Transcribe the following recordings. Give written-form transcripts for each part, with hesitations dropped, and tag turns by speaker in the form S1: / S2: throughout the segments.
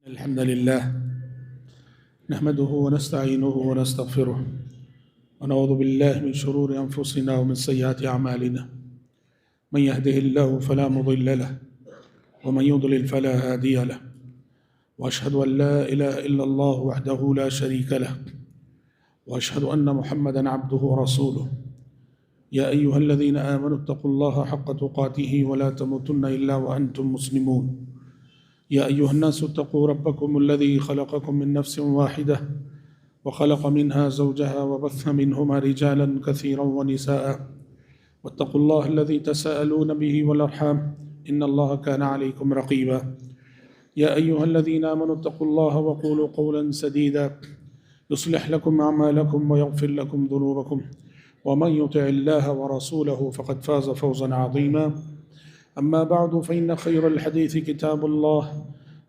S1: الحمد لله نحمده ونستعينه ونستغفره ونعوذ بالله من شرور أنفسنا ومن سيئات أعمالنا من يهده الله فلا مضل له ومن يضلل فلا هادي له وأشهد أن لا إله إلا الله وحده لا شريك له وأشهد أن محمدا عبده ورسوله يا أيها الذين آمنوا اتقوا الله حق تقاته ولا تموتن إلا وأنتم مسلمون يا أيها الناس اتقوا ربكم الذي خلقكم من نفس واحدة وخلق منها زوجها وبث منهما رجالا كثيرا ونساء واتقوا الله الذي تساءلون به والأرحام إن الله كان عليكم رقيبا يا أيها الذين آمنوا اتقوا الله وقولوا قولا سديدا يصلح لكم أعمالكم ويغفر لكم ذنوبكم ومن يطع الله ورسوله فقد فاز فوزا عظيما أما بعد فإن خير الحديث كتاب الله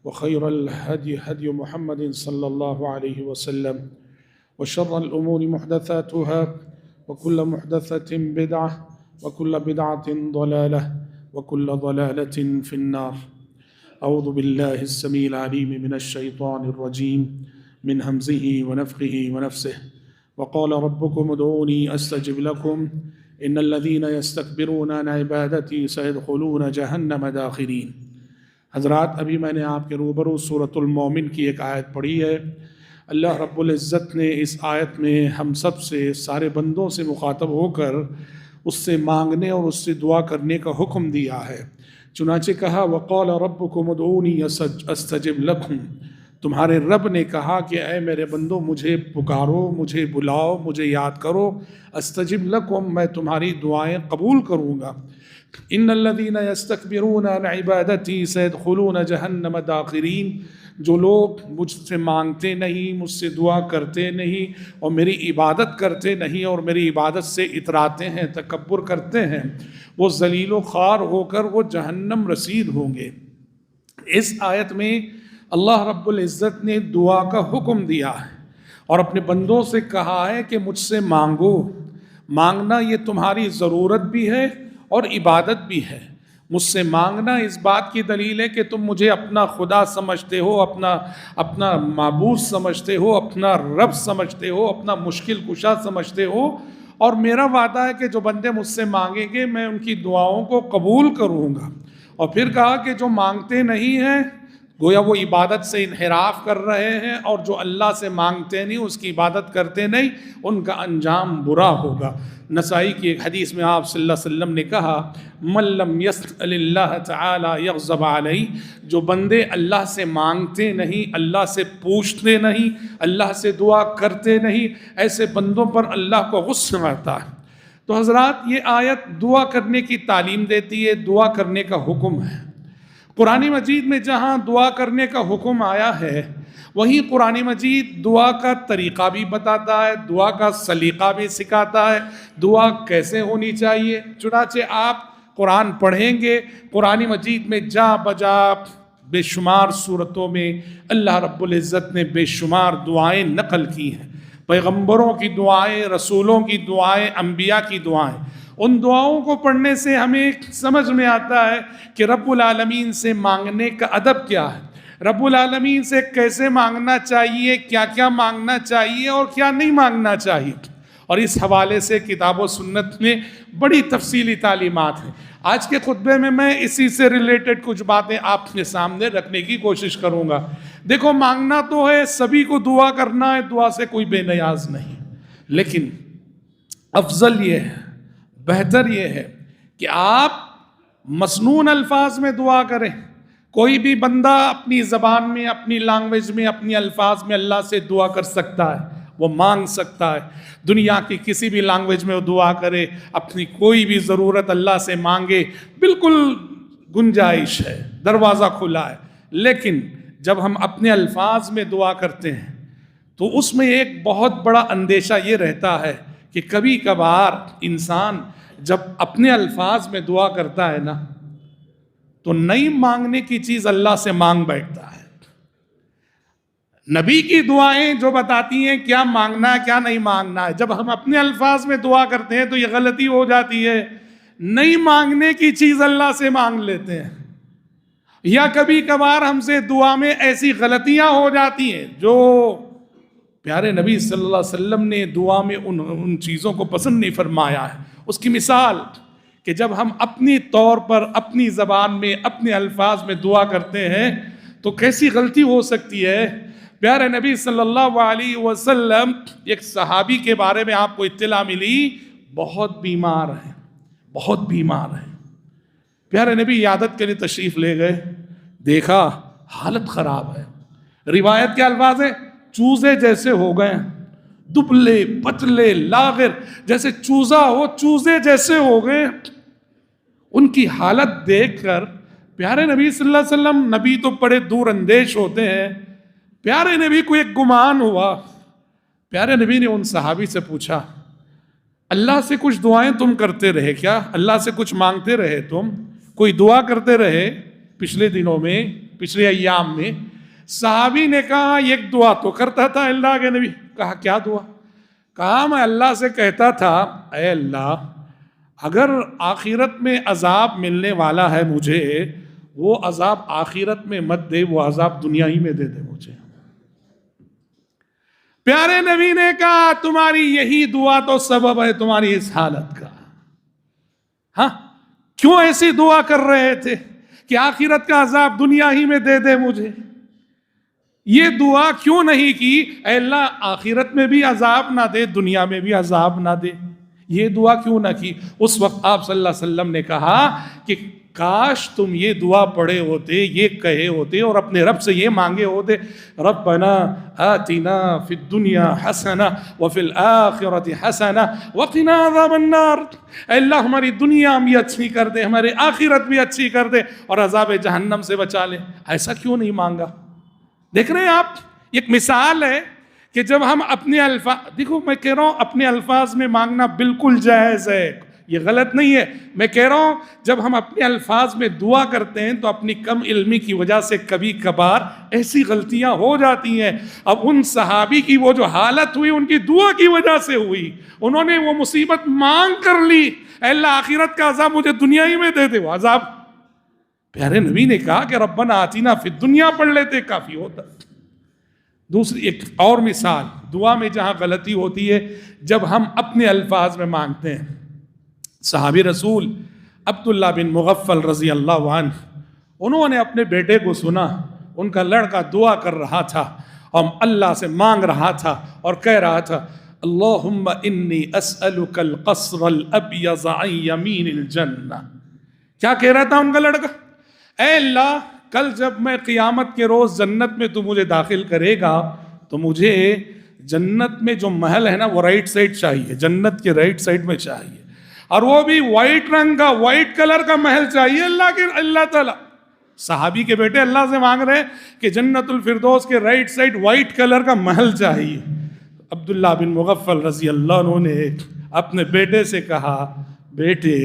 S1: وخير الهدي هدي محمد صلى الله عليه وسلم وشر الأمور محدثاتها وكل محدثة بدعة وكل بدعة ضلالة وكل ضلالة في النار. أعوذ بالله السميع العليم من الشيطان الرجيم من همزه ونفخه ونفسه وقال ربكم ادعوني أستجب لكم إن الذين يستكبرون عن عبادتي سيدخلون جہنم داخرین. حضرات، ابھی میں نے آپ کے روبرو سورۃ المومن کی ایک آیت پڑھی ہے. اللہ رب العزت نے اس آیت میں ہم سب سے، سارے بندوں سے مخاطب ہو کر اس سے مانگنے اور اس سے دعا کرنے کا حکم دیا ہے. چنانچہ کہا وقال ربکم ادعونی استجب لکم، تمہارے رب نے کہا کہ اے میرے بندو مجھے پکارو، مجھے بلاؤ، مجھے یاد کرو. استجب لکم، میں تمہاری دعائیں قبول کروں گا. ان الذین یستکبرون عن عبادتی سیدخلون جہنم داخرین، جو لوگ مجھ سے مانگتے نہیں، مجھ سے دعا کرتے نہیں اور میری عبادت کرتے نہیں اور میری عبادت سے اتراتے ہیں، تکبر کرتے ہیں، وہ ذلیل و خوار ہو کر وہ جہنم رسید ہوں گے. اس آیت میں اللہ رب العزت نے دعا کا حکم دیا ہے اور اپنے بندوں سے کہا ہے کہ مجھ سے مانگو. مانگنا یہ تمہاری ضرورت بھی ہے اور عبادت بھی ہے. مجھ سے مانگنا اس بات کی دلیل ہے کہ تم مجھے اپنا خدا سمجھتے ہو، اپنا معبود سمجھتے ہو، اپنا رب سمجھتے ہو، اپنا مشکل کشا سمجھتے ہو، اور میرا وعدہ ہے کہ جو بندے مجھ سے مانگیں گے میں ان کی دعاؤں کو قبول کروں گا. اور پھر کہا کہ جو مانگتے نہیں ہیں گویا وہ عبادت سے انحراف کر رہے ہیں، اور جو اللہ سے مانگتے نہیں، اس کی عبادت کرتے نہیں، ان کا انجام برا ہوگا. نسائی کی ایک حدیث میں آپ صلی اللہ علیہ وسلم نے کہا من لم یسأل اللہ تعالی یغضب علیہ، جو بندے اللہ سے مانگتے نہیں، اللہ سے پوچھتے نہیں، اللہ سے دعا کرتے نہیں، ایسے بندوں پر اللہ کو غصہ آتا ہے. تو حضرات، یہ آیت دعا کرنے کی تعلیم دیتی ہے، دعا کرنے کا حکم ہے. قرآن مجید میں جہاں دعا کرنے کا حکم آیا ہے وہیں قرآن مجید دعا کا طریقہ بھی بتاتا ہے، دعا کا سلیقہ بھی سکھاتا ہے، دعا کیسے ہونی چاہیے. چنانچہ آپ قرآن پڑھیں گے، قرآن مجید میں جا بجا بے شمار صورتوں میں اللہ رب العزت نے بے شمار دعائیں نقل کی ہیں. پیغمبروں کی دعائیں، رسولوں کی دعائیں، انبیاء کی دعائیں. ان دعاؤں کو پڑھنے سے ہمیں سمجھ میں آتا ہے کہ رب العالمین سے مانگنے کا ادب کیا ہے، رب العالمین سے کیسے مانگنا چاہیے، کیا کیا مانگنا چاہیے اور کیا نہیں مانگنا چاہیے. اور اس حوالے سے کتاب و سنت میں بڑی تفصیلی تعلیمات ہیں. آج کے خطبے میں اسی سے ریلیٹڈ کچھ باتیں آپ کے سامنے رکھنے کی کوشش کروں گا. دیکھو، مانگنا تو ہے، سبھی کو دعا کرنا ہے، دعا سے کوئی بے نیاز نہیں، لیکن افضل یہ ہے، بہتر یہ ہے کہ آپ مسنون الفاظ میں دعا کریں. کوئی بھی بندہ اپنی زبان میں، اپنی لینگویج میں، اپنی الفاظ میں اللہ سے دعا کر سکتا ہے، وہ مانگ سکتا ہے. دنیا کی کسی بھی لینگویج میں وہ دعا کرے، اپنی کوئی بھی ضرورت اللہ سے مانگے، بالکل گنجائش ہے، دروازہ کھلا ہے. لیکن جب ہم اپنے الفاظ میں دعا کرتے ہیں تو اس میں ایک بہت بڑا اندیشہ یہ رہتا ہے کہ کبھی کبھار انسان جب اپنے الفاظ میں دعا کرتا ہے نا تو نہیں مانگنے کی چیز اللہ سے مانگ بیٹھتا ہے. نبی کی دعائیں جو بتاتی ہیں کیا مانگنا ہے کیا نہیں مانگنا ہے، جب ہم اپنے الفاظ میں دعا کرتے ہیں تو یہ غلطی ہو جاتی ہے، نہیں مانگنے کی چیز اللہ سے مانگ لیتے ہیں. یا کبھی کبھار ہم سے دعا میں ایسی غلطیاں ہو جاتی ہیں جو پیارے نبی صلی اللہ علیہ وسلم نے دعا میں ان چیزوں کو پسند نہیں فرمایا ہے. اس کی مثال کہ جب ہم اپنی طور پر اپنی زبان میں اپنے الفاظ میں دعا کرتے ہیں تو کیسی غلطی ہو سکتی ہے. پیارے نبی صلی اللہ علیہ وسلم ایک صحابی کے بارے میں آپ کو اطلاع ملی، بہت بیمار ہیں، بہت بیمار ہیں. پیارے نبی عیادت کے لیے تشریف لے گئے، دیکھا حالت خراب ہے. روایت کے الفاظ ہیں چوزے جیسے ہو گئے، دبلے پتلے لاغر، جیسے چوزا ہو، چوزے جیسے ہو گئے. ان کی حالت دیکھ کر پیارے نبی صلی اللہ علیہ وسلم، نبی تو بڑے دور اندیش ہوتے ہیں، پیارے نبی کو ایک گمان ہوا. پیارے نبی نے ان صحابی سے پوچھا اللہ سے کچھ دعائیں تم کرتے رہے کیا؟ اللہ سے کچھ مانگتے رہے تم؟ کوئی دعا کرتے رہے پچھلے دنوں میں، پچھلے ایام میں؟ صحابی نے کہا ایک دعا تو کرتا تھا اللہ کے نبی. کہا کیا دعا؟ کہا میں اللہ سے کہتا تھا اے اللہ اگر آخرت میں عذاب ملنے والا ہے مجھے، وہ عذاب آخرت میں مت دے، وہ عذاب دنیا ہی میں دے دے مجھے. پیارے نبی نے کہا تمہاری یہی دعا تو سبب ہے تمہاری اس حالت کا. ہاں کیوں ایسی دعا کر رہے تھے کہ آخرت کا عذاب دنیا ہی میں دے دے مجھے؟ یہ دعا کیوں نہیں کی اے اللہ آخرت میں بھی عذاب نہ دے، دنیا میں بھی عذاب نہ دے؟ یہ دعا کیوں نہ کی؟ اس وقت آپ صلی اللہ علیہ وسلم نے کہا کہ کاش تم یہ دعا پڑھے ہوتے، یہ کہے ہوتے اور اپنے رب سے یہ مانگے ہوتے ربنا آتنا فی الدنیا حسنہ وفی الآخرۃ حسنہ وقنا عذاب النار. اے اللہ ہماری دنیا بھی اچھی کر دے، ہماری آخرت بھی اچھی کر دے اور عذاب جہنم سے بچا لے. ایسا کیوں نہیں مانگا؟ دیکھ رہے ہیں آپ، ایک مثال ہے کہ جب ہم اپنے الفاظ، دیکھو میں کہہ رہا ہوں اپنے الفاظ میں مانگنا بالکل جائز ہے، یہ غلط نہیں ہے. میں کہہ رہا ہوں جب ہم اپنے الفاظ میں دعا کرتے ہیں تو اپنی کم علمی کی وجہ سے کبھی کبھار ایسی غلطیاں ہو جاتی ہیں. اب ان صحابی کی وہ جو حالت ہوئی ان کی دعا کی وجہ سے ہوئی، انہوں نے وہ مصیبت مانگ کر لی اے اللہ آخرت کا عذاب مجھے دنیا ہی میں دے دے. وہ عذاب پیارے نبی نے کہا کہ ربنا آتینا فی الدنیا پڑھ لیتے کافی ہوتا. دوسری ایک اور مثال دعا میں جہاں غلطی ہوتی ہے جب ہم اپنے الفاظ میں مانگتے ہیں. صحابی رسول عبداللہ بن مغفل رضی اللہ عنہ، انہوں نے اپنے بیٹے کو سنا، ان کا لڑکا دعا کر رہا تھا اور اللہ سے مانگ رہا تھا اور کہہ رہا تھا اللہم انی اسألک القصر الابیض عن یمین الجنہ. کیا کہہ رہا تھا ان کا لڑکا؟ اے اللہ کل جب میں قیامت کے روز جنت میں تو مجھے داخل کرے گا تو مجھے جنت میں جو محل ہے نا وہ رائٹ سائڈ چاہیے، جنت کے رائٹ سائڈ میں چاہیے، اور وہ بھی وائٹ رنگ کا، وائٹ کلر کا محل چاہیے. اللہ تعالیٰ صحابی کے بیٹے اللہ سے مانگ رہے کہ جنت الفردوس کے رائٹ سائڈ وائٹ کلر کا محل چاہیے. عبداللہ بن مغفل رضی اللہ عنہ نے اپنے بیٹے سے کہا بیٹے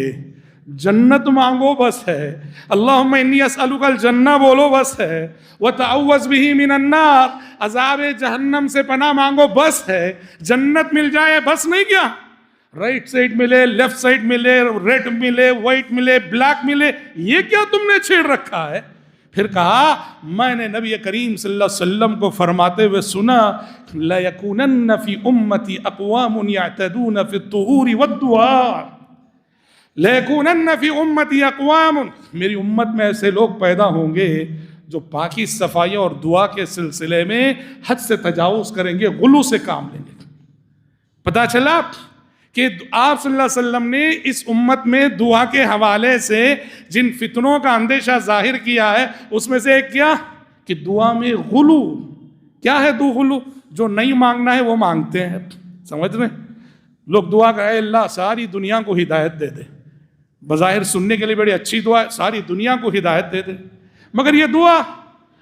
S1: جنت مانگو بس ہے، اللہم انی اسألک الجنہ بولو بس ہے، وتعوذ بہ من النار عذاب جہنم سے پناہ مانگو بس ہے. جنت مل جائے بس نہیں کیا، رائٹ سائڈ ملے، لیفٹ سائڈ ملے، ریڈ ملے، وائٹ ملے، بلیک ملے، یہ کیا تم نے چھیڑ رکھا ہے؟ پھر کہا میں نے نبی کریم صلی اللہ علیہ وسلم کو فرماتے ہوئے سنا لَيَكُونَنَّ فِي أُمَّتِي أَقْوَامٌ يَعْتَدُونَ فِي الطُّهُورِ وَالدُّعَاءِ. لَيَكُونَنَّ فِي أُمَّتِي أَقْوَامٌ، میری امت میں ایسے لوگ پیدا ہوں گے جو پاکی صفائیوں اور دعا کے سلسلے میں حد سے تجاوز کریں گے، غلو سے کام لیں گے. پتہ چلا کہ آپ صلی اللہ علیہ وسلم نے اس امت میں دعا کے حوالے سے جن فتنوں کا اندیشہ ظاہر کیا ہے اس میں سے ایک کیا کہ دعا میں غلو. کیا ہے غلو؟ جو نہیں مانگنا ہے وہ مانگتے ہیں. سمجھ رہے لوگ دعا کہ اے اللہ ساری دنیا کو ہدایت دے دے، بظاہر سننے کے لیے بڑی اچھی دعا ہے، ساری دنیا کو ہدایت دے دے، مگر یہ دعا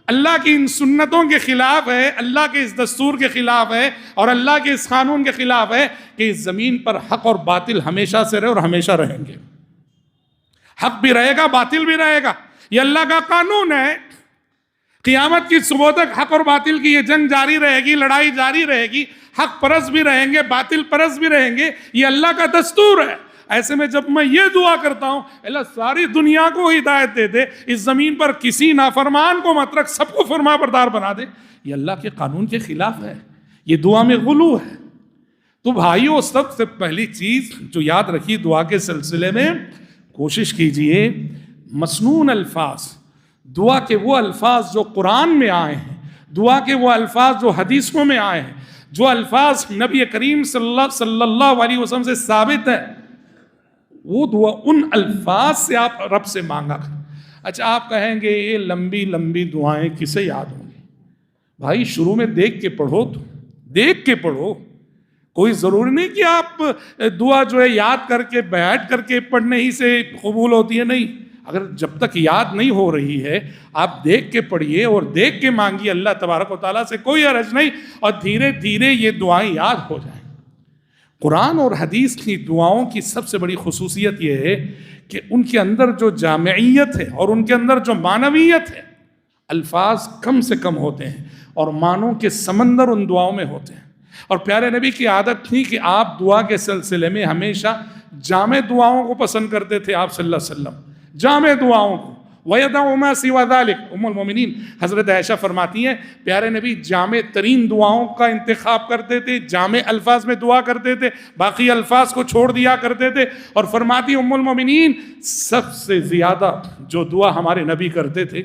S1: اللہ کی ان سنتوں کے خلاف ہے، اللہ کے اس دستور کے خلاف ہے اور اللہ کے اس قانون کے خلاف ہے کہ اس زمین پر حق اور باطل ہمیشہ سے رہے اور ہمیشہ رہیں گے. حق بھی رہے گا، باطل بھی رہے گا، یہ اللہ کا قانون ہے. قیامت کی صبح تک حق اور باطل کی یہ جنگ جاری رہے گی، لڑائی جاری رہے گی، حق پرست بھی رہیں گے، باطل پرست بھی رہیں گے، یہ اللہ کا دستور ہے. ایسے میں جب میں یہ دعا کرتا ہوں اللہ ساری دنیا کو ہدایت دے دے، اس زمین پر کسی نافرمان کو مت رکھ، سب کو فرما بردار بنا دے، یہ اللہ کے قانون کے خلاف ہے، یہ دعا میں غلو ہے۔ تو بھائیو سب سے پہلی چیز جو یاد رکھی دعا کے سلسلے میں، کوشش کیجئے مسنون الفاظ، دعا کے وہ الفاظ جو قرآن میں آئے ہیں، دعا کے وہ الفاظ جو حدیثوں میں آئے ہیں، جو الفاظ نبی کریم صلی اللہ علیہ وسلم سے ثابت ہے، وہ دعا ان الفاظ سے آپ رب سے مانگا کریں۔ اچھا آپ کہیں گے یہ لمبی لمبی دعائیں کسے یاد ہوں گی؟ بھائی شروع میں دیکھ کے پڑھو، تو دیکھ کے پڑھو، کوئی ضروری نہیں کہ آپ دعا جو ہے یاد کر کے بیٹھ کر کے پڑھنے ہی سے قبول ہوتی ہے، نہیں، اگر جب تک یاد نہیں ہو رہی ہے آپ دیکھ کے پڑھیے اور دیکھ کے مانگیے اللہ تبارک و تعالیٰ سے، کوئی حرج نہیں، اور دھیرے دھیرے یہ دعائیں یاد ہو جائیں۔ قرآن اور حدیث کی دعاؤں کی سب سے بڑی خصوصیت یہ ہے کہ ان کے اندر جو جامعیت ہے اور ان کے اندر جو معنویت ہے، الفاظ کم سے کم ہوتے ہیں اور معنوں کے سمندر ان دعاؤں میں ہوتے ہیں۔ اور پیارے نبی کی عادت تھی کہ آپ دعا کے سلسلے میں ہمیشہ جامع دعاؤں کو پسند کرتے تھے، آپ صلی اللہ علیہ وسلم جامع دعاؤں کو۔ وَيَدَعُ مَا سِوَى ذَلِكَ، ام المومنین حضرت عائشہ فرماتی ہیں پیارے نبی جامع ترین دعاؤں کا انتخاب کرتے تھے، جامع الفاظ میں دعا کرتے تھے، باقی الفاظ کو چھوڑ دیا کرتے تھے، اور فرماتی ام المومنین سب سے زیادہ جو دعا ہمارے نبی کرتے تھے،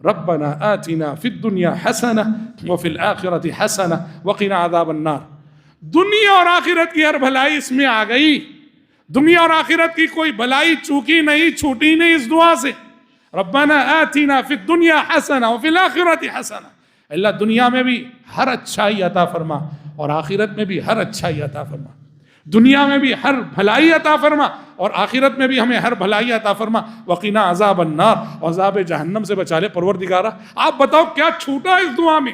S1: ربنا آتنا فی الدنیا حسنہ وفی الآخرۃ حسنہ وقنا عذاب النار۔ دنیا اور آخرت کی ہر بھلائی اس میں آ گئی، دنیا اور آخرت کی کوئی بھلائی چوکی نہیں، چھوٹی نہیں اس دعا سے۔ ربنا آتنا فی الدنیا حسنہ وفی الآخرۃ حسنہ، اللہ دنیا میں بھی ہر اچھائی عطا فرما اور آخرت میں بھی ہر اچھائی عطا فرما، دنیا میں بھی ہر بھلائی عطا فرما اور آخرت میں بھی ہمیں ہر بھلائی عطا فرما، وقنا عذاب النار، اور عذاب جہنم سے بچا لے پروردگارہ۔ آپ بتاؤ کیا چھوٹا اس دعا میں؟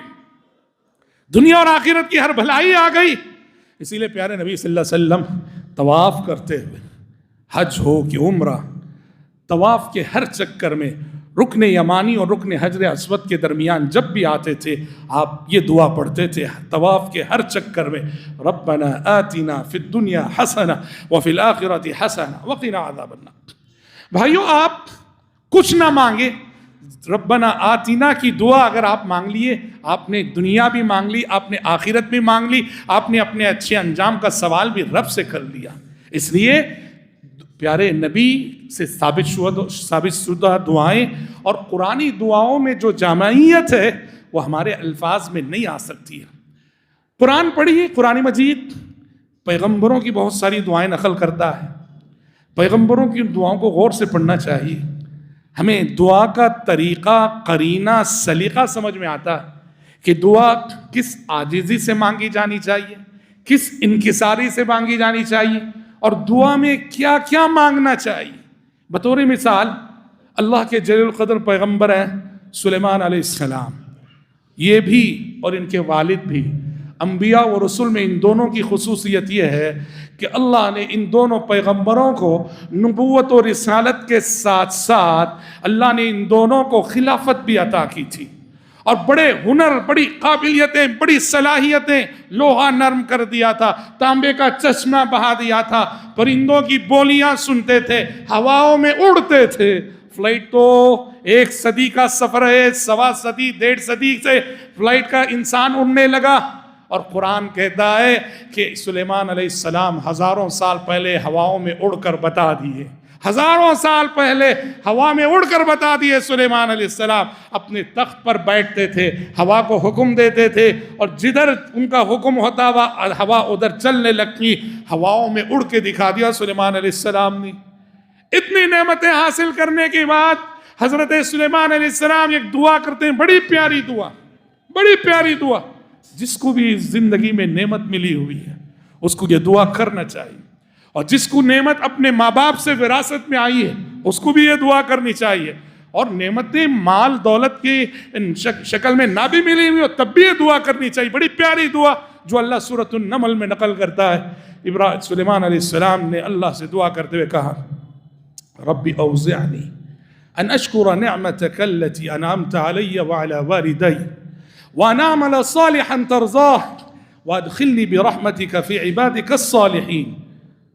S1: دنیا اور آخرت کی ہر بھلائی آ گئی۔ اسی لیے پیارے نبی صلی اللہ علیہ وسلم طواف کرتے ہوئے، حج ہو کہ عمرہ، طواف کے ہر چکر میں رکن یمانی اور رکن حجر اسود کے درمیان جب بھی آتے تھے آپ یہ دعا پڑھتے تھے طواف کے ہر چکر میں، ربنا آتنا فی الدنیا حسنہ وفی الآخرۃ حسنہ وقنا عذاب النار۔ بھائیو آپ کچھ نہ مانگے، ربنا آتنا کی دعا اگر آپ مانگ لیے، آپ نے دنیا بھی مانگ لی، آپ نے آخرت بھی مانگ لی، آپ نے اپنے اچھے انجام کا سوال بھی رب سے کر لیا۔ اس لیے پیارے نبی سے ثابت شدہ دعائیں اور قرآنی دعاؤں میں جو جامعیت ہے وہ ہمارے الفاظ میں نہیں آ سکتی ہے۔ قرآن پڑھیے، قرآن مجید پیغمبروں کی بہت ساری دعائیں نقل کرتا ہے، پیغمبروں کی دعاؤں کو غور سے پڑھنا چاہیے۔ ہمیں دعا کا طریقہ، قرینہ، سلیقہ سمجھ میں آتا ہے کہ دعا کس عاجزی سے مانگی جانی چاہیے، کس انکساری سے مانگی جانی چاہیے، اور دعا میں کیا کیا مانگنا چاہیے۔ بطور مثال اللہ کے جلیل القدر پیغمبر ہیں سلیمان علیہ السلام، یہ بھی اور ان کے والد بھی، انبیاء و رسول میں ان دونوں کی خصوصیت یہ ہے کہ اللہ نے ان دونوں پیغمبروں کو نبوت و رسالت کے ساتھ ساتھ اللہ نے ان دونوں کو خلافت بھی عطا کی تھی، اور بڑے ہنر، بڑی قابلیتیں، بڑی صلاحیتیں، لوہا نرم کر دیا تھا، تانبے کا چشمہ بہا دیا تھا، پرندوں کی بولیاں سنتے تھے، ہواؤں میں اڑتے تھے۔ فلائٹ تو 1 صدی کا سفر ہے، 1.25 صدی 1.5 صدی سے فلائٹ کا انسان اڑنے لگا، اور قرآن کہتا ہے کہ سلیمان علیہ السلام ہزاروں سال پہلے ہواؤں میں اڑ کر بتا دیے، ہزاروں سال پہلے ہوا میں اڑ کر بتا دیے سلیمان علیہ السلام اپنے تخت پر بیٹھتے تھے، ہوا کو حکم دیتے تھے، اور جدھر ان کا حکم ہوتا ہوا ادھر چلنے لگتی، ہواؤں میں اڑ کے دکھا دیا سلیمان علیہ السلام نے۔ اتنی نعمتیں حاصل کرنے کے بعد حضرت سلیمان علیہ السلام ایک دعا کرتے ہیں، بڑی پیاری دعا، بڑی پیاری دعا۔ جس کو بھی زندگی میں نعمت ملی ہوئی ہے اس کو یہ دعا کرنا چاہیے، اور جس کو نعمت اپنے ماں باپ سے وراثت میں آئی ہے اس کو بھی یہ دعا کرنی چاہیے، اور نعمتیں مال دولت کی شکل میں نہ بھی ملی ہوئی ہو تب بھی یہ دعا کرنی چاہیے۔ بڑی پیاری دعا جو اللہ سورۃ النمل میں نقل کرتا ہے، سلیمان علیہ السلام نے اللہ سے دعا کرتے ہوئے کہا، رب اوزعنی ان اشکر نعمتک التي انعمت علی وعلی والدی وان اعمل صالحا ترضاه وادخلنی برحمتک فی عبادک الصالحین۔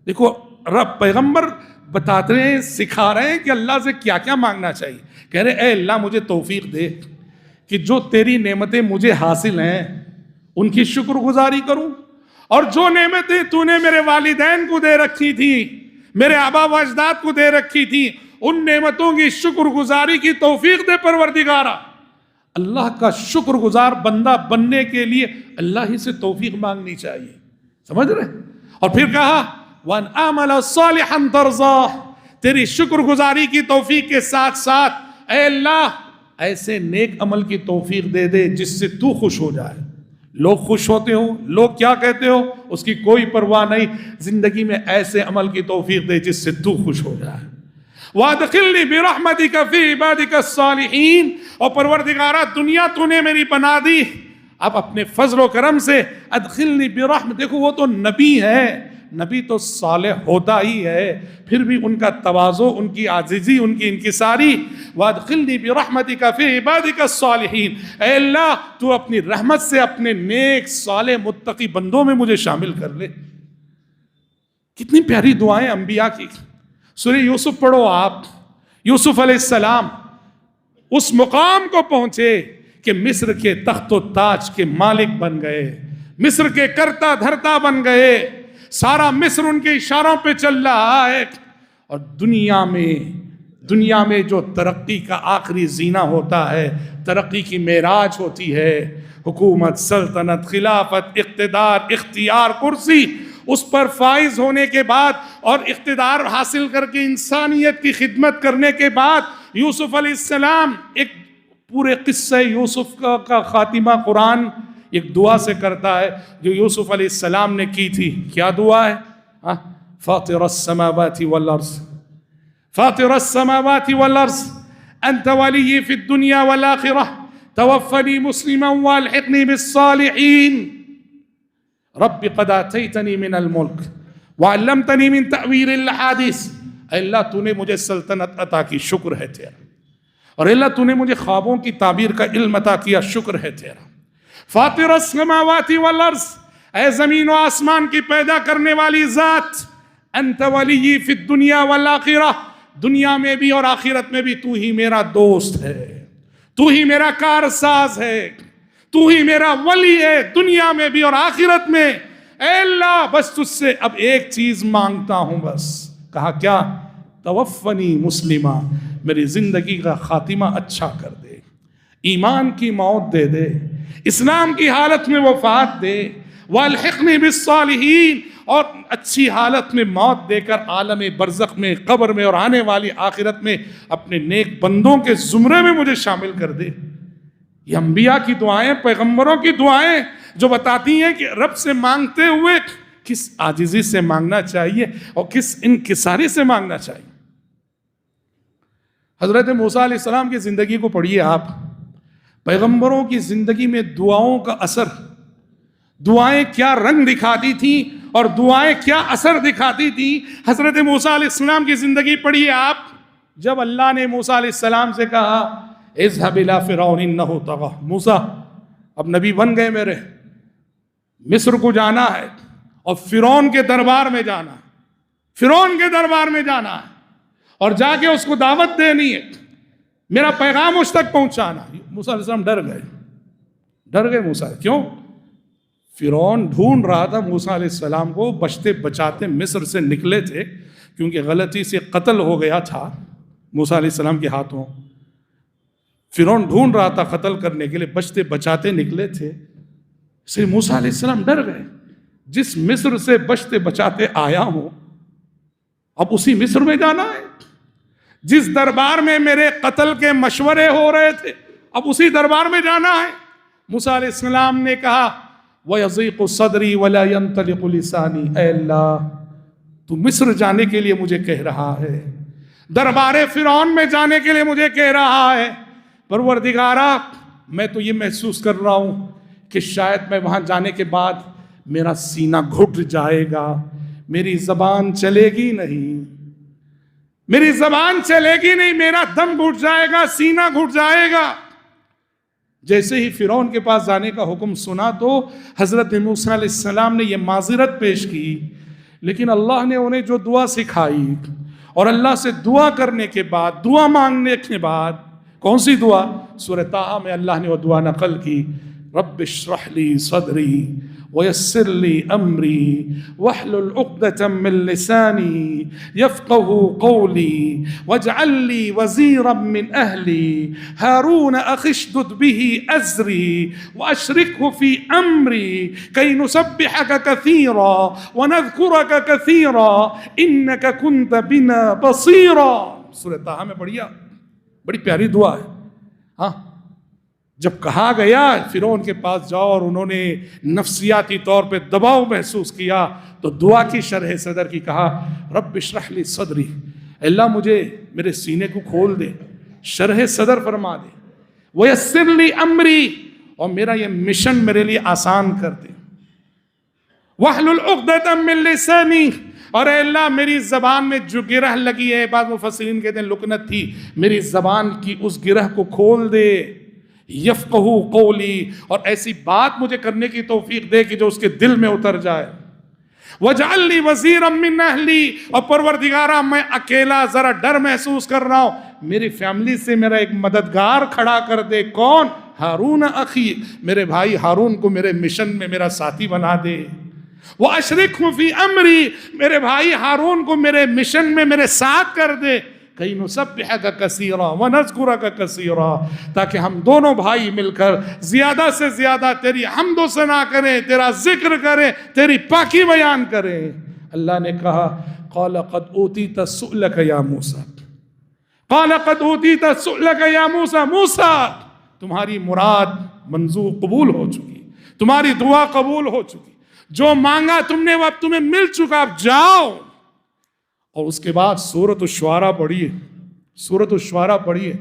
S1: دیکھو رب پیغمبر بتاتے ہیں، سکھا رہے ہیں کہ اللہ سے کیا کیا مانگنا چاہیے. کہہ رہے اے اللہ مجھے توفیق دے کہ جو تیری نعمتیں مجھے حاصل ہیں ان کی شکر گزاری کروں، اور جو نعمتیں تو نے میرے والدین کو دے رکھی تھی، میرے آبا و اجداد کو دے رکھی تھی، ان نعمتوں کی شکر گزاری کی توفیق دے پروردگارا. اللہ کا شکر گزار بندہ بننے کے لیے اللہ ہی سے توفیق مانگنی چاہیے. سمجھ رہے؟ اور پھر کہا وَأَنْ أَعْمَلَ صَالِحًا تَرْضَاهُ، تیری شکر گزاری کی توفیق کے ساتھ ساتھ اے اللہ ایسے نیک عمل کی توفیق دے دے جس سے تو خوش ہو جائے. لوگ خوش ہوتے ہو، لوگ کیا کہتے ہو اس کی کوئی پرواہ نہیں، زندگی میں ایسے عمل کی توفیق دے جس سے تو خوش ہو جائے. وَأَدْخِلْنِي بِرَحْمَتِكَ فِي عِبَادِكَ الصَّالِحِينَ، اور پروردگارہ دنیا تو نے میری بنا دی، اب اپنے فضل و کرم سے ادخلنی برحمت. دیکھو وہ تو نبی ہے، نبی تو صالح ہوتا ہی ہے، پھر بھی ان کا تواضع، ان کی عاجزی، ان کی انکساری. وَأَدْخِلْنِي بِرَحْمَتِكَ فِي عِبَادِكَ الصَّالِحِينَ، اے اللہ تو اپنی رحمت سے اپنے نیک صالح متقی بندوں میں مجھے شامل کر لے. کتنی پیاری دعائیں انبیاء کی. سورہ یوسف پڑھو آپ. یوسف علیہ السلام اس مقام کو پہنچے کہ مصر کے تخت و تاج کے مالک بن گئے، مصر کے کرتا دھرتا بن گئے، سارا مصر ان کے اشاروں پہ چل رہا ہے. اور دنیا میں جو ترقی کا آخری زینہ ہوتا ہے، ترقی کی معراج ہوتی ہے، حکومت، سلطنت، خلافت، اقتدار، اختیار، کرسی، اس پر فائز ہونے کے بعد اور اقتدار حاصل کر کے انسانیت کی خدمت کرنے کے بعد یوسف علیہ السلام، ایک پورے قصہ یوسف کا خاتمہ قرآن ایک دعا سے کرتا ہے جو یوسف علیہ السلام نے کی تھی. کیا دعا ہے؟ فاطر السماوات والارض، فاطر السماوات والارض انت ولی فی الدنیا والآخرہ توفنی مسلما والحقنی بالصالحین رب قد آتیتنی من الملک وعلمتنی من تأویل الاحادیث. اے اللہ تو نے مجھے سلطنت عطا کی، شکر ہے تیرا. اور اللہ تو نے مجھے خوابوں کی تعبیر کا علم عطا کیا، شکر ہے تیرا. فاطر السماوات والارض، اے زمین و آسمان کی پیدا کرنے والی ذات، انت ولی فی الدنیا والآخرہ، دنیا میں بھی اور آخرت میں بھی تو ہی میرا دوست ہے، تو ہی میرا کارساز ہے، تو ہی میرا ولی ہے، دنیا میں بھی اور آخرت میں. اے اللہ بس تجھ سے اب ایک چیز مانگتا ہوں بس. کہا کیا؟ توفنی مسلمہ، میری زندگی کا خاتمہ اچھا کر دے، ایمان کی موت دے دے، اسلام کی حالت میں وفات دے، والحقنی بالصالحین، اور اچھی حالت میں موت دے کر عالم برزخ میں، قبر میں اور آنے والی آخرت میں اپنے نیک بندوں کے زمرے میں مجھے شامل کر دے. یہ انبیاء کی دعائیں، پیغمبروں کی دعائیں جو بتاتی ہیں کہ رب سے مانگتے ہوئے کس عاجزی سے مانگنا چاہیے اور کس انکساری سے مانگنا چاہیے. حضرت موسیٰ علیہ السلام کی زندگی کو پڑھیے آپ. پیغمبروں کی زندگی میں دعاؤں کا اثر، دعائیں کیا رنگ دکھاتی تھیں اور دعائیں کیا اثر دکھاتی تھیں. حضرت موسیٰ علیہ السلام کی زندگی پڑھیے آپ. جب اللہ نے موسیٰ علیہ السلام سے کہا اذهب الى فرعون انه طغى، موسیٰ اب نبی بن گئے میرے، مصر کو جانا ہے اور فرعون کے دربار میں جانا ہے، فرعون کے دربار میں جانا ہے اور جا کے اس کو دعوت دینی ہے، میرا پیغام اس تک پہنچانا. موسیٰ علیہ السلام ڈر گئے موسیٰ. کیوں؟ فرعون ڈھونڈ رہا تھا موسیٰ علیہ السلام کو، بچتے بچاتے مصر سے نکلے تھے کیونکہ غلطی سے قتل ہو گیا تھا موسیٰ علیہ السلام کے ہاتھوں. فرعون ڈھونڈ رہا تھا قتل کرنے کے لیے، بچتے بچاتے نکلے تھے. اس لیے موسیٰ علیہ السلام ڈر گئے. جس مصر سے بچتے بچاتے آیا ہوں اب اسی مصر میں جانا ہے، جس دربار میں میرے قتل کے مشورے ہو رہے تھے اب اسی دربار میں جانا ہے. موسیٰ علیہ السلام نے کہا وَيَضِيقُ صَدْرِي وَلَا يَنْطَلِقُ لِسَانِي، اے اللہ تو مصر جانے کے لیے مجھے کہہ رہا ہے، دربار فرعون میں جانے کے لیے مجھے کہہ رہا ہے. پروردگارا میں تو یہ محسوس کر رہا ہوں کہ شاید میں وہاں جانے کے بعد میرا سینہ گھٹ جائے گا، میری زبان چلے گی نہیں، میری زبان چلے گی نہیں، میرا دم گھٹ جائے گا، سینہ گھٹ جائے گا. جیسے ہی فرعون کے پاس جانے کا حکم سنا تو حضرت موسیٰ علیہ السلام نے یہ معذرت پیش کی لیکن اللہ نے انہیں جو دعا سکھائی اور اللہ سے دعا کرنے کے بعد، دعا مانگنے کے بعد، کون سی دعا؟ سورہ طٰہٰ میں اللہ نے وہ دعا نقل کی، رب اشرح لی صدری ویسر لی امری واحلل عقدۃ من لسانی یفقهوا قولی واجعل لی وزیرا من اہلی ہارون اخی اشدد به ازری واشرکه فی امری کی نسبحک کثیرا ونذکرک کثیرا انک کنت بنا بصیرا۔ سورہ طٰہٰ میں بڑی پیاری دعا ہے۔ ہاں، جب کہا گیا فرعون کے پاس جاؤ اور انہوں نے نفسیاتی طور پہ دباؤ محسوس کیا تو دعا کی شرح صدر کی کہا، رب اشرح لی صدری، اللہ مجھے میرے سینے کو کھول دے، شرح صدر فرما دے، ویسر لی امری، اور میرا یہ مشن میرے لیے آسان کر دے، واحلل عقدۃ من لسانی، اور اے اللہ میری زبان میں جو گرہ لگی ہے، بعض مفسرین کہتے ہیں لکنت تھی، میری زبان کی اس گرہ کو کھول دے، یفقہوا قولی، اور ایسی بات مجھے کرنے کی توفیق دے کہ جو اس کے دل میں اتر جائے، وَاجْعَلْ لِي وَزِيرًا مِّنْ أَهْلِي، اور پروردگارہ میں اکیلا ذرا ڈر محسوس کر رہا ہوں، میری فیملی سے میرا ایک مددگار کھڑا کر دے، کون؟ ہارون اخی، میرے بھائی ہارون کو میرے مشن میں میرا ساتھی بنا دے، وَأَشْرِكْهُ فِي أَمْرِي، میرے بھائی ہارون کو میرے مشن میں میرے ساتھ کر دے، کئی نسبحک کثیرا ونذکرک کثیرا، تاکہ ہم دونوں بھائی مل کر زیادہ سے زیادہ تیری حمد و ثنا کریں، تیرا ذکر کریں، تیری پاکی بیان کریں۔ اللہ نے کہا، قال قد اوتیت سؤلک یا موسیٰ، قال قد اوتیت سؤلک یا موسیٰ، موسیٰ تمہاری مراد منظور قبول ہو چکی، تمہاری دعا قبول ہو چکی، جو مانگا تم نے وہ اب تمہیں مل چکا، اب جاؤ۔ اور اس کے بعد سورۃ الشعراء پڑھیے، سورۃ الشعراء پڑھیے۔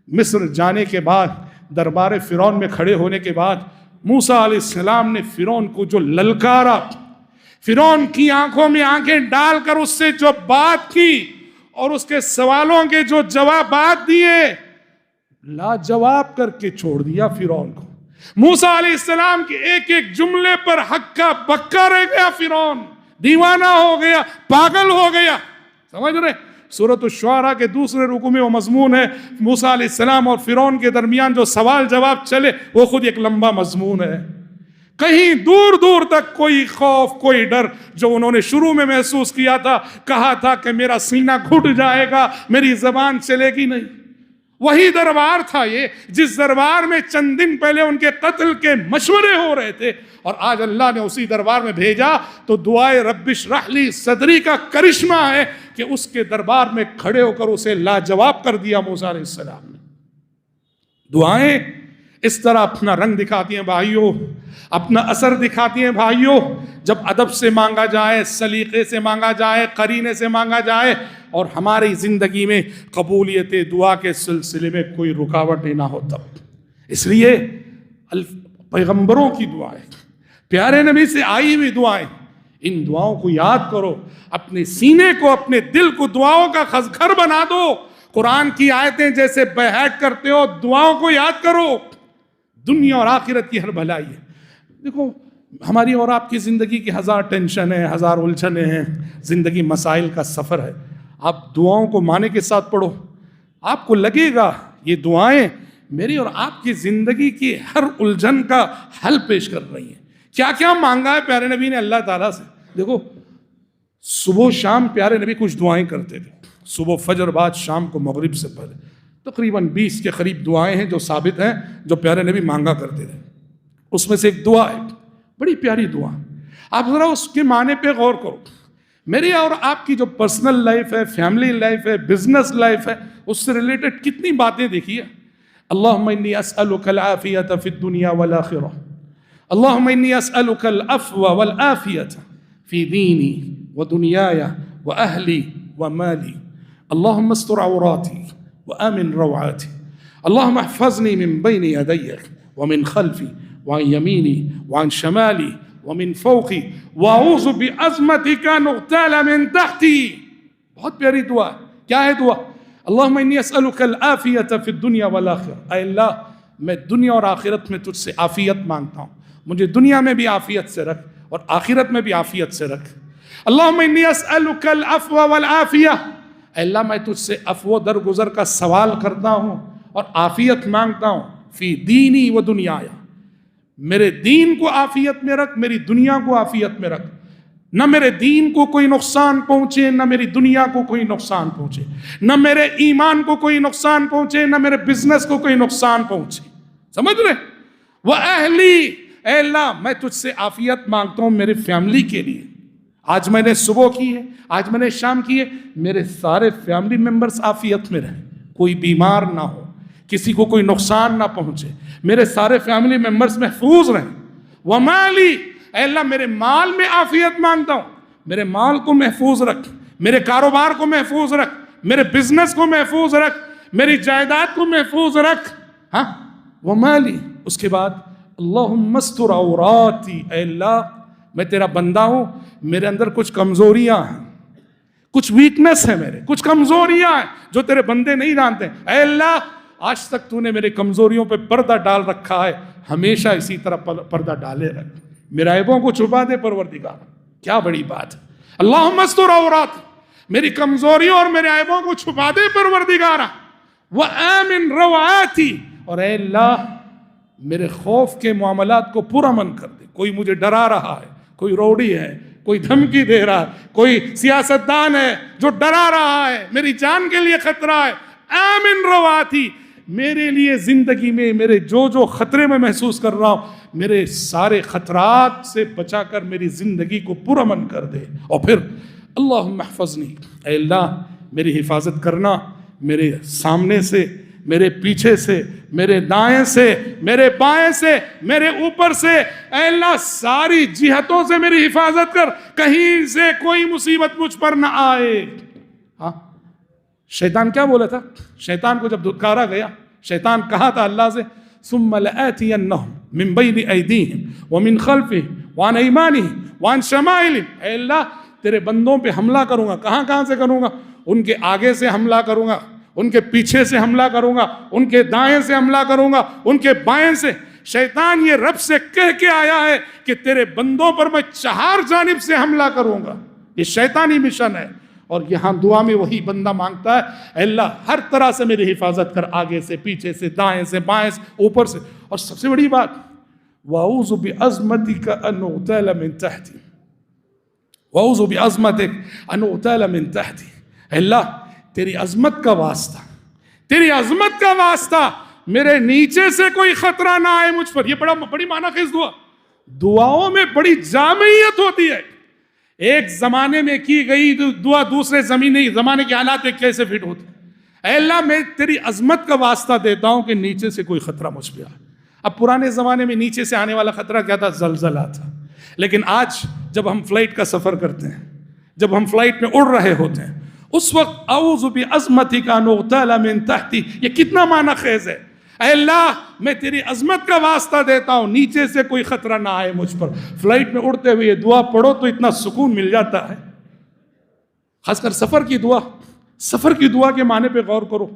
S1: مصر جانے کے بعد، دربار فرعون میں کھڑے ہونے کے بعد، موسیٰ علیہ السلام نے فرعون کو جو للکارا، فرعون کی آنکھوں میں آنکھیں ڈال کر اس سے جو بات کی اور اس کے سوالوں کے جو جوابات دیے، لاجواب کر کے چھوڑ دیا فرعون کو۔ موسیٰ علیہ السلام کے ایک ایک جملے پر ہکا بکا رہ گیا فرعون، دیوانہ ہو گیا، پاگل ہو گیا، سمجھ رہے؟ سورۃ الشعراء کے دوسرے رکوع میں وہ مضمون ہے، موسیٰ علیہ السلام اور فرعون کے درمیان جو سوال جواب چلے، وہ خود ایک لمبا مضمون ہے۔ کہیں دور دور تک کوئی خوف، کوئی ڈر جو انہوں نے شروع میں محسوس کیا تھا، کہا تھا کہ میرا سینہ گھٹ جائے گا، میری زبان چلے گی نہیں، وہی دربار تھا یہ جس دربار میں چند دن پہلے ان کے قتل کے مشورے ہو رہے تھے، اور آج اللہ نے اسی دربار میں بھیجا تو دعائے رب اشرح لی صدری کا کرشمہ ہے کہ اس کے دربار میں کھڑے ہو کر اسے لاجواب کر دیا موسیٰ علیہ السلام نے۔ دعائیں اس طرح اپنا رنگ دکھاتی ہیں بھائیوں، اپنا اثر دکھاتی ہیں بھائیوں، جب ادب سے مانگا جائے، سلیقے سے مانگا جائے، قرینے سے مانگا جائے، اور ہماری زندگی میں قبولیت دعا کے سلسلے میں کوئی رکاوٹ نہ ہو تب۔ اس لیے پیغمبروں کی دعائیں، پیارے نبی سے آئی ہوئی دعائیں، ان دعاؤں کو یاد کرو، اپنے سینے کو، اپنے دل کو دعاؤں کا گھر بنا دو۔ قرآن کی آیتیں جیسے بیہٹ کرتے ہو، دعاؤں کو یاد کرو، دنیا اور آخرت کی ہر بھلائی ہے۔ دیکھو ہماری اور آپ کی زندگی کی ہزار ٹینشن ہیں، ہزار الجھنیں ہیں، زندگی مسائل کا سفر ہے، آپ دعاؤں کو معنی کے ساتھ پڑھو، آپ کو لگے گا یہ دعائیں میری اور آپ کی زندگی کی ہر الجھن کا حل پیش کر رہی ہیں۔ کیا کیا مانگا ہے پیارے نبی نے اللہ تعالیٰ سے؟ دیکھو صبح و شام پیارے نبی کچھ دعائیں کرتے تھے، صبح فجر بعد، شام کو مغرب سے پہلے، تقریباً 20 کے قریب دعائیں ہیں جو ثابت ہیں جو پیارے نبی مانگا کرتے تھے۔ اس میں سے ایک دعا ہے، بڑی پیاری دعا، آپ ذرا اس کے معنی پہ غور کرو۔ میری اور آپ کی جو پرسنل لائف ہے، فیملی لائف ہے، بزنس لائف ہے، اس سے ریلیٹڈ کتنی باتیں دیکھیے۔ اللہم انی اسألک العافیۃ فی الدنیا والآخرہ، اللہم انی اسألک العفو والعافیۃ فی دینی ودنیای واہلی ومالی، اللہم استر عوراتی وآمن روعاتی، اللہم احفظنی من بین یدی ومن خلفی وعن یمینی وعن شمالی ومن فوقی واعوذ بعظمتک ان اغتال من تحتی۔ بہت پیاری دعا، کیا ہے دعا؟ اللہم انی اسألک العافیۃ فی الدنیا والآخرہ، اے اللہ میں دنیا اور آخرت میں تجھ سے عافیت مانگتا ہوں، مجھے دنیا میں بھی عافیت سے رکھ اور آخرت میں بھی عافیت سے رکھ۔ اللہم انی اسألک العفو والعافیہ، اے اللہ میں تجھ سے عفو درگزر کا سوال کرتا ہوں اور عافیت مانگتا ہوں، فی دینی و دنیایا، میرے دین کو عافیت میں رکھ، میری دنیا کو عافیت میں رکھ، نہ میرے دین کو کوئی نقصان پہنچے، نہ میری دنیا کو کوئی نقصان پہنچے، نہ میرے ایمان کو کوئی نقصان پہنچے، نہ میرے بزنس کو کوئی نقصان پہنچے، سمجھ رہے؟ وَأَهْلِي، اے اللہ میں تجھ سے عافیت مانگتا ہوں میرے فیملی کے لیے، آج میں نے صبح کی ہے، آج میں نے شام کی ہے، میرے سارے فیملی ممبرز عافیت میں رہیں، کوئی بیمار نہ ہو، کسی کو کوئی نقصان نہ پہنچے، میرے سارے فیملی ممبرز محفوظ رہیں۔ وَمَالِي، اے اللہ میرے مال میں عافیت مانگتا ہوں، میرے مال کو محفوظ رکھ، میرے کاروبار کو محفوظ رکھ، میرے بزنس کو محفوظ رکھ، میری جائیداد کو محفوظ رکھ۔ ہاں وَمَالِي، اس کے بعد اللہم استر عوراتی، اے اللہ میں تیرا بندہ ہوں، میرے اندر کچھ کمزوریاں ہیں، کچھ ویکنس ہے، میرے کچھ کمزوریاں ہیں جو تیرے بندے نہیں جانتے، اے اللہ آج تک تو نے میرے کمزوریوں پہ پردہ ڈال رکھا ہے، ہمیشہ اسی طرح پردہ ڈالے رکھ، میرے عیبوں کو چھپا دے پروردگار۔ کیا بڑی بات ہے، اللہم استر عوراتی، میری کمزوریوں اور میرے عیبوں کو چھپا دے پروردگار۔ وآمن رواتی، اور اے اللہ میرے خوف کے معاملات کو پرامن کر دے، کوئی مجھے ڈرا رہا ہے، کوئی روڑی ہے، کوئی دھمکی دے رہا ہے، کوئی سیاستدان ہے جو ڈرا رہا ہے، میری جان کے لیے خطرہ ہے، آمن رواتی، میرے لیے زندگی میں میرے جو خطرے میں محسوس کر رہا ہوں، میرے سارے خطرات سے بچا کر میری زندگی کو پرامن کر دے۔ اور پھر اللہم احفظنی، اے اللہ میری حفاظت کرنا، میرے سامنے سے، میرے پیچھے سے، میرے دائیں سے، میرے بائیں سے، میرے اوپر سے، اے اللہ ساری جہتوں سے میری حفاظت کر، کہیں سے کوئی مصیبت مجھ پر نہ آئے۔ ہاں شیطان کیا بولا تھا؟ شیطان کو جب دھتکارا گیا، شیطان کہا تھا اللہ سے ثم لآتینہم من بین ایدیہم ومن خلفہم وعن ایمانہم وعن شمائلہم، اے اللہ تیرے بندوں پہ حملہ کروں گا، کہاں سے کروں گا؟ ان کے آگے سے حملہ کروں گا، ان کے پیچھے سے حملہ کروں گا، ان کے دائیں سے حملہ کروں گا، ان کے بائیں سے۔ شیطان یہ رب سے کہہ کے آیا ہے کہ تیرے بندوں پر میں چہار جانب سے حملہ کروں گا، یہ شیطانی مشن ہے۔ اور یہاں دعا میں وہی بندہ مانگتا ہے، اے اللہ ہر طرح سے میری حفاظت کر، آگے سے، پیچھے سے، دائیں سے، بائیں سے، اوپر سے۔ اور سب سے بڑی بات وَأَعُوذُ بِعَظْمَتِكَ أَنْ أُغْتَالَ مِنْ تَحْتِي، وَأَعُوذُ بِعَظْمَتِكَ أَنْ أُغْتَالَ مِنْ تَحْتِي، اے اللہ تیری عظمت کا واسطہ، تیری عظمت کا واسطہ میرے نیچے سے کوئی خطرہ نہ آئے مجھ پر۔ یہ بڑی معنی خیز دعا، دعاؤں میں بڑی جامعیت ہوتی ہے۔ ایک زمانے میں کی گئی دعا دوسرے زمانے کے حالات میں کیسے فٹ ہوتی ہے۔ اے اللہ میں تیری عظمت کا واسطہ دیتا ہوں کہ نیچے سے کوئی خطرہ مجھ پہ آئے۔ اب پرانے زمانے میں نیچے سے آنے والا خطرہ کیا تھا؟ زلزلہ تھا۔ لیکن آج جب ہم فلائٹ کا سفر کرتے ہیں، جب ہم فلائٹ میں اڑ رہے ہوتے ہیں، اس وقت اعوذ بعظمتک ان اغتال من تحتی، یہ کتنا معنی خیز ہے۔ اے اللہ میں تیری عظمت کا واسطہ دیتا ہوں نیچے سے کوئی خطرہ نہ آئے مجھ پر۔ فلائٹ میں اڑتے ہوئے یہ دعا پڑھو تو اتنا سکون مل جاتا ہے، خاص کر سفر کی دعا۔ سفر کی دعا کے معنی پہ غور کرو۔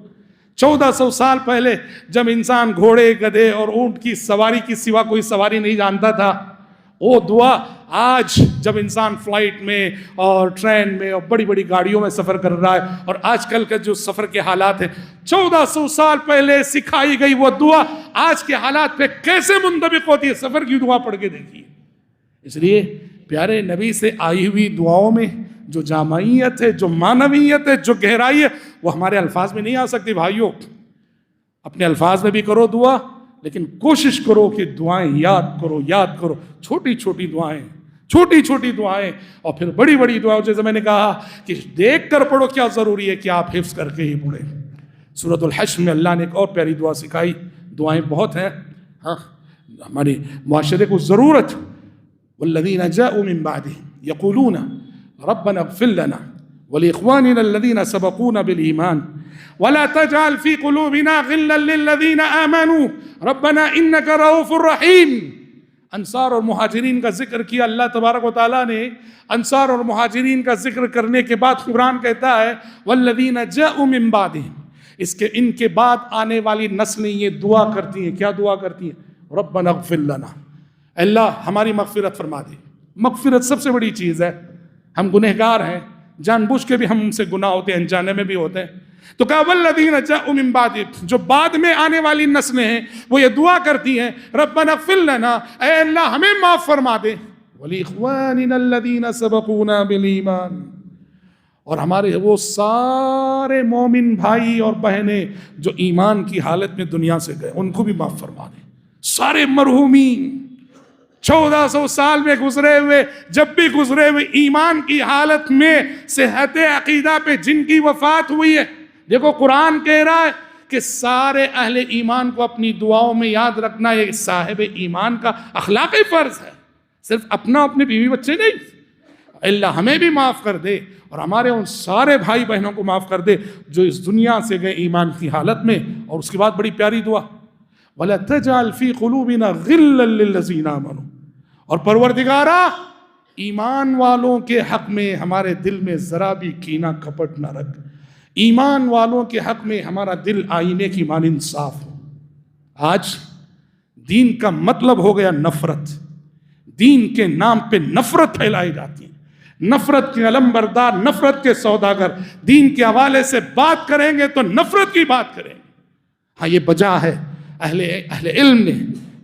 S1: 1400 سال پہلے جب انسان گھوڑے، گدھے اور اونٹ کی سواری کی سوا کوئی سواری نہیں جانتا تھا، وہ دعا آج جب انسان فلائٹ میں اور ٹرین میں اور بڑی بڑی گاڑیوں میں سفر کر رہا ہے، اور آج کل کے جو سفر کے حالات ہیں، 1400 سال پہلے سکھائی گئی وہ دعا آج کے حالات پہ کیسے منطبق ہوتی ہے، سفر کی دعا پڑھ کے دیکھیے۔ اس لیے پیارے نبی سے آئی ہوئی دعاؤں میں جو جامعیت ہے، جو معنویت ہے، جو گہرائی ہے، وہ ہمارے الفاظ میں نہیں آ سکتی۔ بھائیوں اپنے الفاظ میں بھی کرو دعا، لیکن کوشش کرو کہ دعائیں یاد کرو، چھوٹی چھوٹی دعائیں، اور پھر بڑی بڑی دعائیں۔ جیسے میں نے کہا کہ دیکھ کر پڑھو، کیا ضروری ہے کہ آپ حفظ کر کے ہی پڑھیں۔ سورۃ الحشر میں اللہ نے ایک اور پیاری دعا سکھائی، دعائیں بہت ہیں، ہاں ہمارے معاشرے کو ضرورت۔ والذین جاءوا من بعدهم یقولون ربنا اغفر لنا ولإخواننا الذين سبقونا بالإيمان ولا تجعل في قلوبنا غلا للذين آمنوا ربنا إنك رؤوف رحيم۔ انصار اور مہاجرین کا ذکر کیا اللہ تبارک و تعالیٰ نے۔ انصار اور مہاجرین کا ذکر کرنے کے بعد قرآن کہتا ہے والذین جاءوا من بعدهم، ان کے بعد آنے والی نسلیں یہ دعا کرتی ہیں۔ کیا دعا کرتی ہیں؟ ربنا اغفر لنا، اللہ ہماری مغفرت فرما دے۔ مغفرت سب سے بڑی چیز ہے۔ ہم گنہگار ہیں، جان بوجھ کے بھی ہم سے گناہ ہوتے ہیں، انجانے میں بھی ہوتے ہیں. تو کہا والذین جاءوا من بعدہم، جو بعد میں آنے والی نسلیں ہیں وہ یہ دعا کرتی ہیں ربنا اغفر لنا، اے اللہ ہمیں معاف فرما دے، ولاخواننا الذین سبقونا بالایمان، اور ہمارے وہ سارے مومن بھائی اور بہنیں جو ایمان کی حالت میں دنیا سے گئے ان کو بھی معاف فرما دے. سارے مرحومین 1400 سال میں گزرے ہوئے، جب بھی گزرے ہوئے ایمان کی حالت میں صحت عقیدہ پہ جن کی وفات ہوئی ہے. دیکھو قرآن کہہ رہا ہے کہ سارے اہل ایمان کو اپنی دعاؤں میں یاد رکھنا یہ صاحب ایمان کا اخلاقی فرض ہے، صرف اپنا اپنے بیوی بچے نہیں. اللہ ہمیں بھی معاف کر دے اور ہمارے ان سارے بھائی بہنوں کو معاف کر دے جو اس دنیا سے گئے ایمان کی حالت میں. اور اس کے بعد بڑی پیاری دعا وَلَا تَجْعَلْ فِي قُلُوبِنَا غِلًّا لِّلَّذِينَ آمَنُوا، اور پروردگارا ایمان والوں کے حق میں ہمارے دل میں ذرا بھی کینہ کپٹ نہ رکھ، ایمان والوں کے حق میں ہمارا دل آئینے کی مانند صاف ہو. آج دین کا مطلب ہو گیا نفرت، دین کے نام پہ نفرت پھیلائی جاتی ہے، نفرت کے علم بردار، نفرت کے سوداگر، دین کے حوالے سے بات کریں گے تو نفرت کی بات کریں گے. ہاں یہ بجا ہے اہل علم نے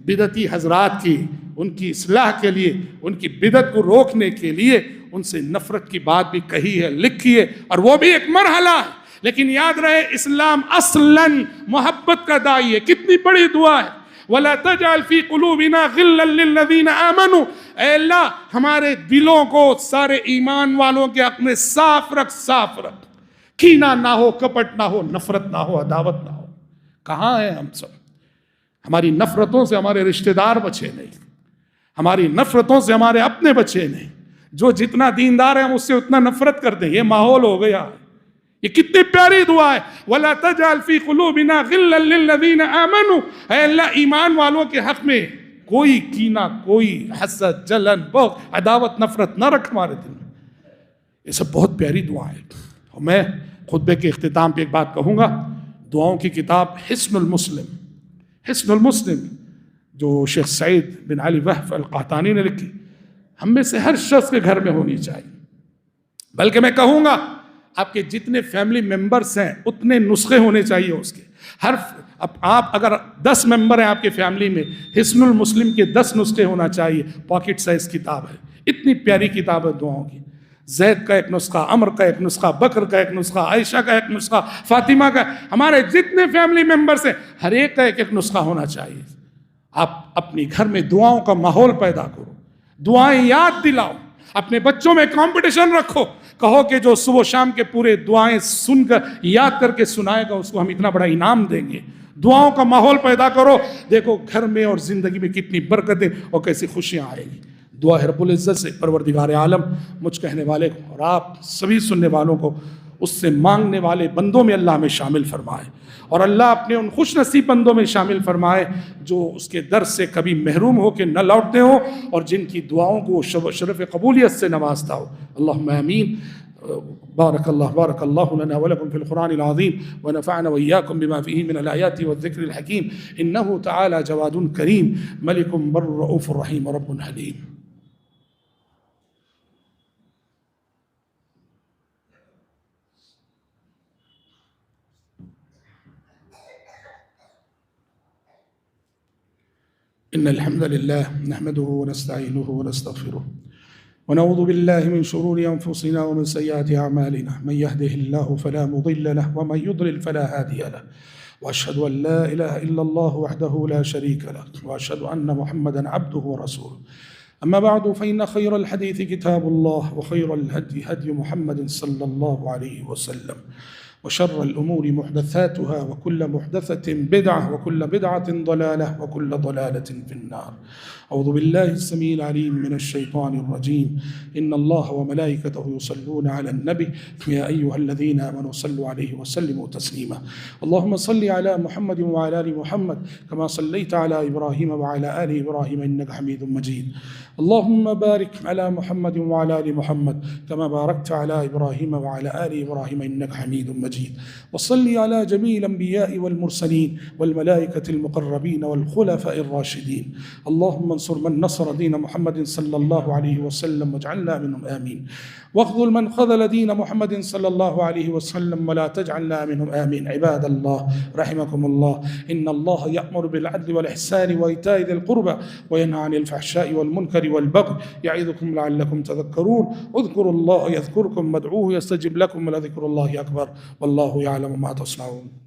S1: بدعتی حضرات کی، ان کی اصلاح کے لیے، ان کی بدعت کو روکنے کے لیے ان سے نفرت کی بات بھی کہی ہے، لکھی ہے، اور وہ بھی ایک مرحلہ ہے. لیکن یاد رہے اسلام اصلاً محبت کا دائی ہے. کتنی بڑی دعا ہے وَلَا تَجْعَلْ فِي قُلُوبِنَا غِلًّا لِّلَّذِينَ آمَنُوا، اے اللہ ہمارے دلوں کو سارے ایمان والوں کے حق میں صاف رکھ، صاف رکھ، کینہ نہ ہو، کپٹ نہ ہو، نفرت نہ ہو، عداوت نہ ہو. کہاں ہیں ہم سب؟ ہماری نفرتوں سے ہمارے رشتہ دار بچے نہیں، ہماری نفرتوں سے ہمارے اپنے بچے نہیں. جو جتنا دیندار ہے ہم اس سے اتنا نفرت کرتے ہیں. یہ ماحول ہو گیا. یہ کتنی پیاری دعا ہے وَلَا تَجْعَلْ فِي قُلُوبِنَا غِلًّا لِّلَّذِينَ آمَنُوا، اے اللہ ایمان والوں کے حق میں کوئی کینہ، کوئی حسد، جلن، بغض، عداوت، نفرت نہ رکھ ہمارے دل میں. یہ سب بہت پیاری دعا ہے. اور میں خطبے کے اختتام پہ ایک بات کہوں گا. دعاؤں کی کتاب حصن المسلم، حصن المسلم جو شیخ سعید بن علی وہف القحطانی نے لکھی، ہم میں سے ہر شخص کے گھر میں ہونی چاہیے. بلکہ میں کہوں گا آپ کے جتنے فیملی ممبرز ہیں اتنے نسخے ہونے چاہیے اس کے. آپ اگر 10 ممبر ہیں آپ کے فیملی میں، حصن المسلم کے 10 نسخے ہونا چاہیے. پاکٹ سائز کتاب ہے، اتنی پیاری کتاب ہے دعاؤں کی. زید کا ایک نسخہ، عمر کا ایک نسخہ، بکر کا ایک نسخہ، عائشہ کا ایک نسخہ، فاطمہ کا، ہمارے جتنے فیملی ممبرز ہیں ہر ایک کا ایک ایک نسخہ ہونا چاہیے. آپ اپنی گھر میں دعاؤں کا ماحول پیدا کرو، دعائیں یاد دلاؤ، اپنے بچوں میں کمپٹیشن رکھو، کہو کہ جو صبح و شام کے پورے دعائیں سن کر یاد کر کے سنائے گا اس کو ہم اتنا بڑا انعام دیں گے. دعاؤں کا ماحول پیدا کرو، دیکھو گھر میں اور زندگی میں کتنی برکتیں اور کیسی خوشیاں آئیں گی. دعا ہے رب العزت سے پروردگار عالم مجھ کہنے والے کو اور آپ سبھی سننے والوں کو اس سے مانگنے والے بندوں میں اللہ ہمیں شامل فرمائے، اور اللہ اپنے ان خوش نصیب بندوں میں شامل فرمائے جو اس کے در سے کبھی محروم ہو کے نہ لوٹتے ہوں اور جن کی دعاؤں کو شرف قبولیت سے نوازتا ہو. اللہم آمین. بارک اللہ لنا ولکم فی القرآن العظیم ونفعنا وإیاکم بما فیہ من الآیات والذکر الحکیم. انہ تعالی جواد کریم ملک بر رؤوف رحیم رب حلیم. إن الحمد لله نحمده ونستعينه ونستغفره ونعوذ بالله من شرور أنفسنا ومن سيئات أعمالنا. من يهده الله فلا مضل له ومن يضلل فلا هادي له. وأشهد أن لا إله إلا الله وحده لا شريك له وأشهد أن محمدا عبده ورسوله. أما بعد فإن خير الحديث كتاب الله وخير الهدي هدي محمد صلى الله عليه وسلم وشر الأمور محدثاتها وكل محدثة بدعة وكل بدعة ضلالة وكل ضلالة في النار. أعوذ بالله السميع العليم من الشيطان الرجيم. إن الله وملائكته يصلون على النبي يا أيها الذين آمنوا صلوا عليه وسلموا تسليما. اللهم صل على محمد وعلى آل محمد كما صليت على إبراهيم وعلى آل إبراهيم إنك حميد مجيد. اللهم بارك على محمد وعلى آل محمد كما باركت على إبراهيم وعلى آل إبراهيم إنك حميد مجيد. مجيد. وصل على جميع الأنبياء والمرسلين والملائكة المقربين والخلفاء الراشدين. اللهم انصر من نصر دين محمد صلى الله عليه وسلم واجعلنا منهم آمين، واخذل من خذل دين محمد صلى الله عليه وسلم ولا تجعلنا منهم آمين. عباد الله رحمكم الله، إن الله يأمر بالعدل والإحسان وإيتاء ذي القربى وينهى عن الفحشاء والمنكر والبغي يعظكم لعلكم تذكرون. اذكروا الله يذكركم وادعوه يستجب لكم ولذكر الله أكبر والله يعلم ما تصنعون.